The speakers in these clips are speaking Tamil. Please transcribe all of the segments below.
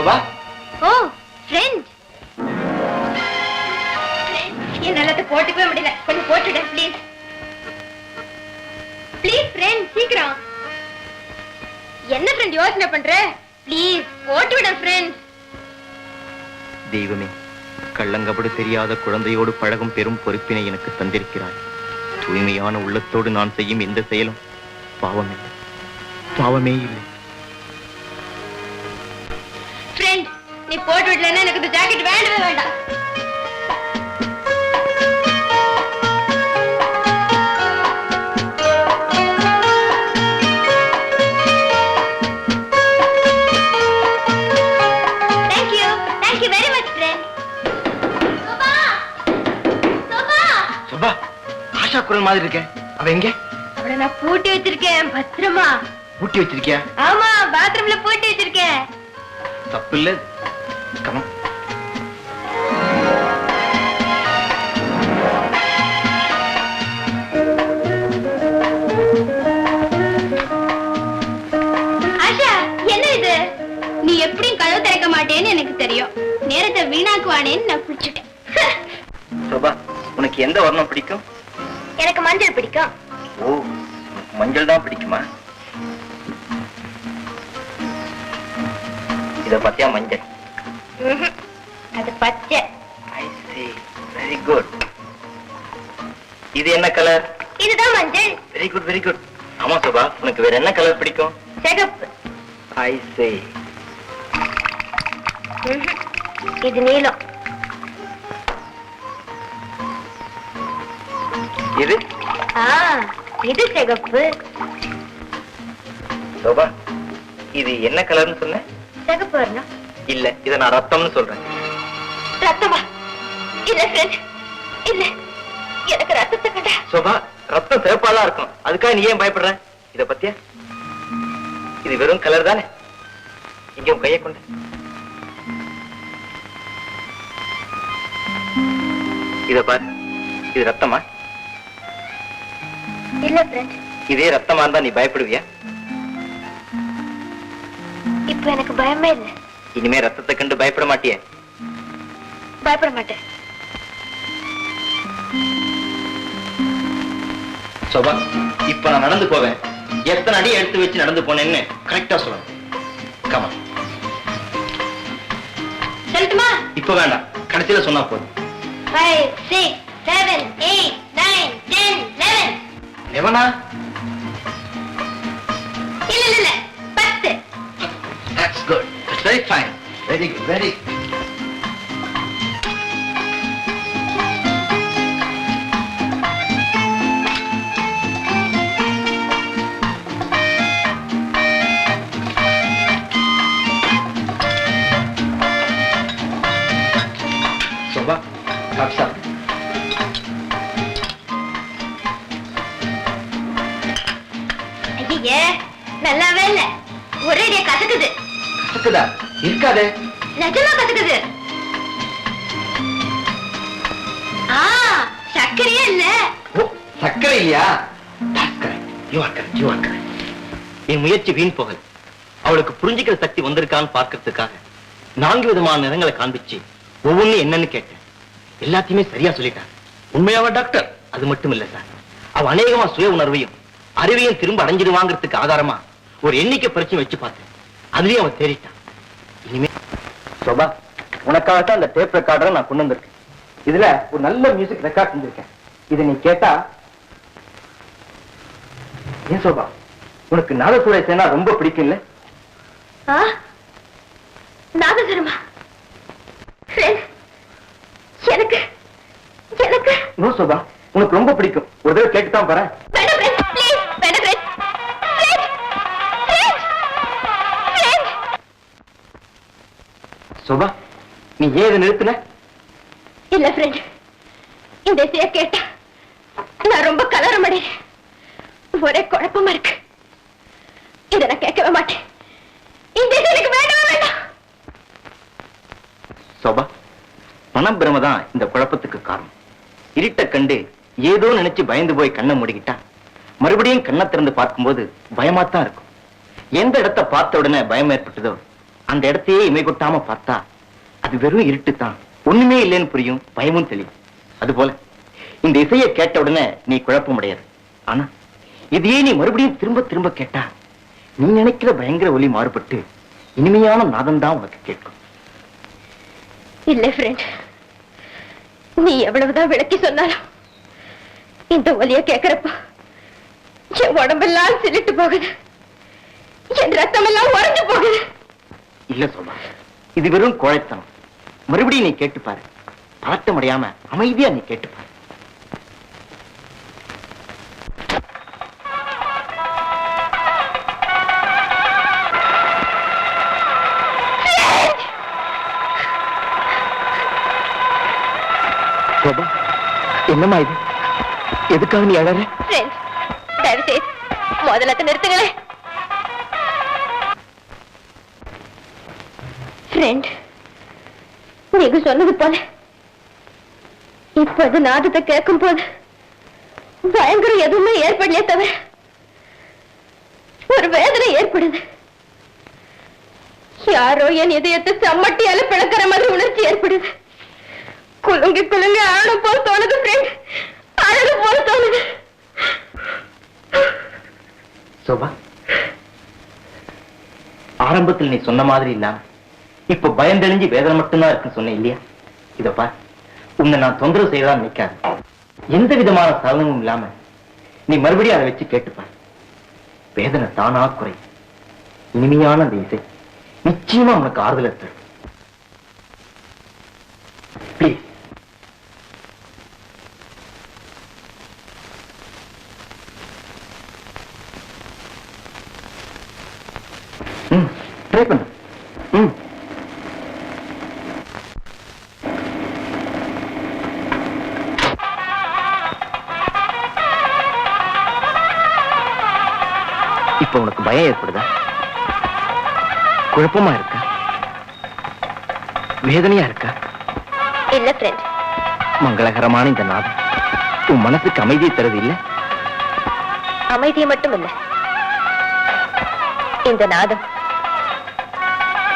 சோபா. ஓ ஃப்ரெண்ட். என்னால போட்டுக்கவே முடியல, கொஞ்சம் போட்டுட ப்ளீஸ். ப்ளீஸ் ஃப்ரெண்ட், சீக்கிரம். என்ன ஃப்ரெண்ட் யோசனை பண்ற? ப்ளீஸ் போட்டு விட ஃப்ரெண்ட். தெய்வமே, கள்ளங்கபடு தெரியாத குழந்தையோடு பழகும் பெரும் பொறுப்பினை எனக்கு தந்திருக்கிறாய். தூய்மையான உள்ளத்தோடு நான் செய்யும் எந்த செயலும் பாவமே பாவமே இல்லை. ஃப்ரெண்ட், நீ போட்டு விடலன்னா எனக்கு இந்த ஜாக்கெட் வேண்டவே வேண்டாம். குரல் மாதிரி இருக்கேன். அவ எங்க? அவளை நான் பூட்டி வச்சிருக்கேன். பத்திரமா பூட்டி வச்சிருக்கியா? ஆமா, பாத்ரூம்ல பூட்டி வச்சிருக்கேன். தப்பு இல்ல. கமா. ஆஷா, என்ன இது? நீ எப்படியும் கதவு திறக்க மாட்டேன்னு எனக்கு தெரியும். நேரத்தை வீணாக்குவானேன்னு நான் குடிச்சிட்டேன். சோபா, உனக்கு எந்த வர்ணம் பிடிக்கும்? எனக்கு மஞ்சள் பிடிக்கும். ஓ, மஞ்சள் தான் பிடிக்குமா? இத பத்தியா மஞ்சள்? அது பச்சை. I see. Very good. இது என்ன கலர்? இதுதான் மஞ்சள். Very good, very good. ஆமா சோபா, உனக்கு வேற என்ன கலர் பிடிக்கும்? சிகப்பு. I see. இது நீலம். இது? இது சிகப்பு. சோபா, இது என்ன கலர்னு சொன்ன? சிகப்பு வரணும். இல்ல, இத நான் ரத்தம்னு சொல்றேன். ரத்தமா? இல்ல ஃப்ரெண்ட், இல்ல. எனக்கு ரத்தத்தை கண்டா. சோபா, ரத்தம் சிவப்பாதான் இருக்கும். அதுக்காக நீ ஏன் பயப்படுற? இத பத்தியா? இது வெறும் கலர் தானே. இங்க உன் கையை கொண்டு. இத பாரு, இது ரத்தமா? இல்ல ஃப்ரெண்ட். இதே ரத்தமா இருந்தா நீ பயப்படுவியா? இப்ப எனக்கு பயமே இல்ல. இனிமே ரத்தத்தை கண்டு பயப்பட மாட்டியே? பயப்பட மாட்டேன். சோபா, இப்ப நான் நடந்து போவேன். எத்தனை அடி எடுத்து வச்சு நடந்து போனேன்னு கரெக்டா சொல்லணும். கமா. சொல்லட்டுமா? இப்ப வேண்டாம், கடைசியில சொன்னா போதும். 5, 6, 7, 8, 9, 10, 11. எவனா? இல்ல 10. That's good. That's very fine. Very good. Very. Soba, stop. ஐயே, நல்லாவே இல்ல. ஒரேடியா கசக்குது. கசக்குதா? இருக்காதே. நிஜமா கசக்குது. சர்க்கரையே இல்ல. ஓ, சர்க்கரை இல்லையா? என் முயற்சி வீண் போகல். அவளுக்கு புரிஞ்சுக்கிற சக்தி வந்திருக்கான்னு பார்க்கறதுக்காக 4 விதமான நிறங்களை காண்பிச்சு ஒவ்வொன்னும் என்னன்னு கேட்டேன். எல்லாத்தையுமே சரியா சொல்லிட்டான். உண்மையாவா டாக்டர்? அது மட்டும் இல்ல சார், அவ அநேகமா சுய உணர்வையும் அறிவையும் திரும்ப அடைஞ்சிடுவாங்கிறதுக்கு ஆதாரமா ஒரு எண்ணிக்கை பரிச்சை வச்சு பார்த்தேன். அதுலயும் அவன் தேறிட்டான். இனிமே சோபா, உனக்காகத்தான் அந்த டேப் ரெக்கார்டரை நான் கொண்டு வந்திருக்கேன். இதுல ஒரு நல்ல மியூசிக் ரெக்கார்ட் செஞ்சிருக்கேன். இதை நீ கேட்டா. ஏன் சோபா, உனக்கு நாதசுர இசைனா ரொம்ப பிடிக்கும் இல்ல? நாதசுரமா? எனக்கு எனக்கு நோ சோபா, உனக்கு ரொம்ப பிடிக்கும். ஒரு தடவை கேட்டுதான் பாரு. சோபா, நீ ஏது நிறுத்தின? இல்ல ஃப்ரெண்ட், இந்த இசைய கேட்டா நான் ரொம்ப கலரமடைறேன். ஒரே குழப்பமா இருக்கு. இதை நான் கேட்கவே மாட்டேன். இந்த இசை எனக்கு வேண்டவே வேண்டாம். சோபா, மனப்பிரமதான் இந்த குழப்பத்துக்கு காரணம். இருட்ட கண்டு ஏதோ நினைச்சு பயந்து போய் கண்ணை மூடிக்கிட்டா மறுபடியும் கண்ணை திறந்து பார்க்கும்போது பயமாத்தான் இருக்கும். எந்த இடத்தை பார்த்த உடனே பயம் ஏற்பட்டதோ அந்த இடத்தையே இமை கொட்டாம பார்த்தா அது வெறும் இருட்டுத்தான், ஒண்ணுமே இல்லைன்னு புரியும், பயமும் தெரியும். அதுபோல இந்த இசையை கேட்ட உடனே நீ குழப்பம் அடையாது. ஆனா இதையே நீ மறுபடியும் திரும்ப திரும்ப கேட்டா நீ நினைக்கிற பயங்கர ஒலி மாறுபட்டு இனிமையான நாதம் தான் உனக்கு கேட்கும். இல்ல ஃப்ரெண்ட், நீ எவ்வளவுதான் விளக்கி சொன்னாலும் இந்த ஒலிய கேட்கிறப்ப என் உடம்பெல்லாம் சிலிட்டு போகுது, என் ரத்தம் எல்லாம் உறைஞ்சு போகுது. இல்ல சோபா, இது வெறும் கோழைத்தனம். மறுபடியும் நீ கேட்டுப்பாரு, பதட்டம் அடையாம அமைதியா நீ கேட்டுப்பாரு. சோபா, என்னம்மா இது? எதுக்காக நீ அழற? தயவு செய்து முதலத்தை நிறுத்துங்களே. ஃப்ரெண்ட், நீங்க சொன்னது போல இப்போது நாதத்தை கேட்கும் போது பயங்கரம் எதுவுமே ஏற்படலையே தவிர ஒரு வேதனை ஏற்படுது. யாரோ என் இதயத்தை சம்மட்டியால பிளக்கிற மாதிரி உணர்ச்சி ஏற்படுது. குலுங்கி குலுங்கி ஆளும் போல தோணுது ஃப்ரெண்ட், அழகு போல தோணுது. சோபா, ஆரம்பத்தில் நீ சொன்ன மாதிரி இல்லாம இப்ப பயந்தெளிஞ்சு வேதனை மட்டும்தான் இருக்குன்னு சொன்னேன் இல்லையா? இதப்பா, உன்னை நான் தொந்தரவு செய்யதான் நினைக்காது. எந்த விதமான சலனமும் இல்லாம நீ மறுபடியும் அதை வச்சு கேட்டுப்பார். வேதனை தானா குறை. இனிமையான அந்த இசை நிச்சயமா உனக்கு ஆறுதலை தரும். Please. ட்ரை பண்ணு. இப்ப உனக்கு பயம் ஏற்படுதா? குழப்பமா இருக்கா? வேதனையா இருக்கா? இல்ல ஃப்ரெண்ட். மங்களகரமான இந்த நாதம் உன் மனசுக்கு அமைதியை தருது இல்ல? அமைதியை மட்டும் இல்ல, இந்த நாதம்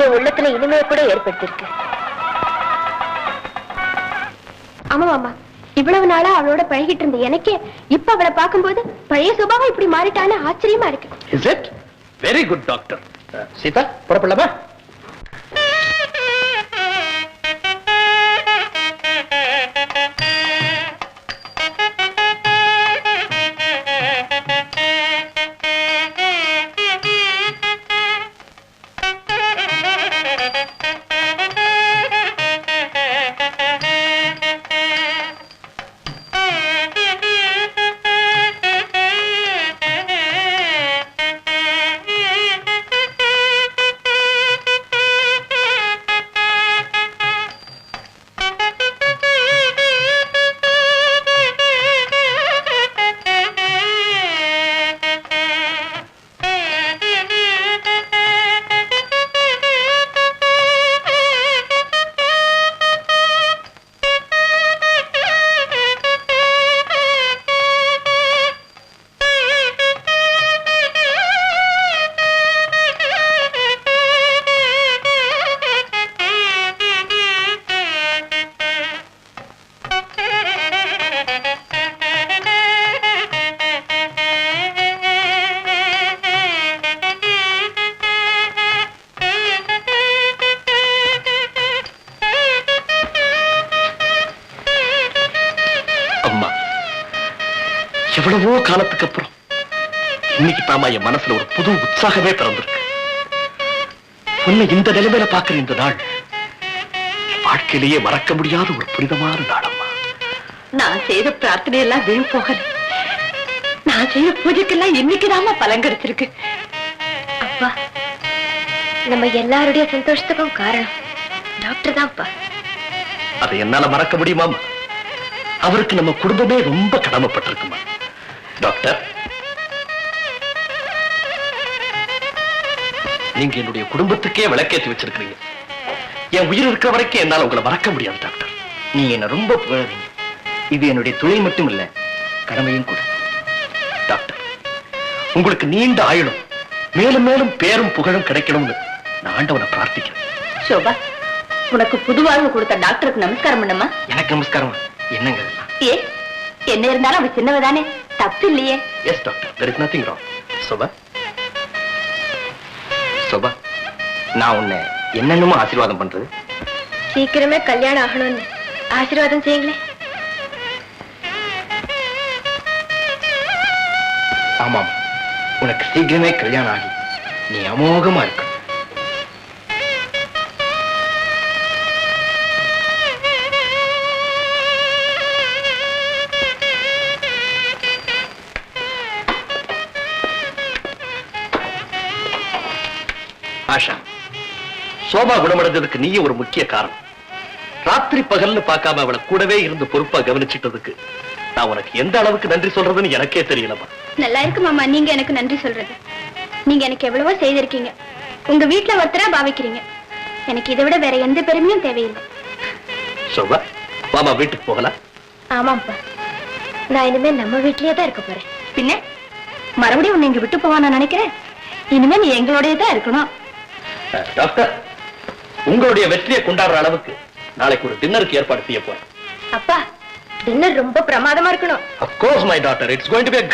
என் உள்ளத்துல இனிமையை கூட ஏற்படுத்திருக்கு. ஆமா மாமா, இவ்வளவு நாளா அவளோட பழகிட்டு இருந்த எனக்கே இப்ப அவளை பார்க்கும்போது பழைய சுபாவம் இப்படி மாறிட்டான்னு ஆச்சரியமா இருக்கு. Is it? Very good, doctor. Sita, புறப்படலாமா? எவ்வளவோ காலத்துக்கு அப்புறம் இன்னைக்கு தாமா என் மனசுல ஒரு புது உற்சாகமே பிறந்திருக்கு. உன்னை இந்த நிலைமையில பாக்குற இந்த நாள் வாழ்க்கையிலேயே மறக்க முடியாத ஒரு புனிதமான நாள் அம்மா. நான் செய்த பிரார்த்தனை எல்லாம் வீண் போகல. நான் செய்த பூஜைக்கெல்லாம் இன்னைக்குதாமா பலன் கிடைச்சிருக்கு. அப்பா, நம்ம எல்லாருடைய சந்தோஷத்துக்கும் காரணம் டாக்டர் தான்ப்பா. அதை என்னால மறக்க முடியுமா? அவருக்கு நம்ம குடும்பமே ரொம்ப கடமைப்பட்டிருக்குமா. டாக்டர், நீங்க என்னுடைய குடும்பத்துக்கே விளக்கேற்றி வச்சிருக்கீங்க. என் உயிர் இருக்கிற வரைக்கும் என்னால உங்களை மறக்க முடியாது டாக்டர். நீ என்ன ரொம்ப புகழறீங்க. இது என்னுடைய தொழில் மட்டும் இல்ல, கடமையும் கூட. டாக்டர், உங்களுக்கு நீண்ட ஆயுளும் மேலும் மேலும் பேரும் புகழும் கிடைக்கணும்னு நான் ஆண்டவனை பிரார்த்திக்கிறேன். சோபா, உனக்கு புது வாழ்வு கொடுத்த டாக்டருக்கு நமஸ்காரம் பண்ணம்மா. எனக்கு நமஸ்காரம். என்னங்க இதெல்லாம்? ஏ, என்ன இருந்தாலும் அவ சின்னவதானே, தப்பு இல்லையே. Yes doctor, there is nothing wrong. Sofa, sofa, நான் உன்னை என்னென்னமோ ஆசீர்வாதம் பண்றது. சீக்கிரமே கல்யாணம் ஆகணும்னு ஆசீர்வாதம் செய்யுங்களேன். ஆமாம், உனக்கு சீக்கிரமே கல்யாணம் ஆகி நீ அமோகமா இருக்க. ஆஷா, சோபா குணமடைஞ்சதுக்கு நீ ஒரு முக்கிய காரணம். ராத்திரி பகல்னு பார்க்காம அவளை கூடவே இருந்து பொறுப்பா கவனிச்சிட்டதுக்கு நான் உனக்கு எந்த அளவுக்கு நன்றி சொல்றதுன்னு எனக்கே தெரியலமா. நல்லா இருக்கு மாமா, நீங்க எனக்கு நன்றி சொல்றது. நீங்க எனக்கு எவ்வளவோ செய்திருக்கீங்க. உங்க வீட்டுல ஒருத்தரா பாவிக்கிறீங்க. எனக்கு இதை விட வேற எந்த பெருமையும் தேவையில்லை. சோபா, மாமா வீட்டுக்கு போகலாம். ஆமாப்பா, நான் இனிமே நம்ம வீட்லயே தான் இருக்க போறேன். பின்ன மறுபடியும் உன்னை இங்க விட்டு போவா நான் நினைக்கிறேன். இனிமே நீ எங்களோடய தான் இருக்கணும். டாக்டர், உங்களுடைய வெற்றியை கொண்டாடுற அளவுக்கு நாளைக்கு ஒரு டின்னருக்கு ஏற்பாடு செய்ய போறேன். அப்பா, டின்னர் ரொம்ப பிரமாதமா இருக்கணும். Of course, my daughter, it's going to be a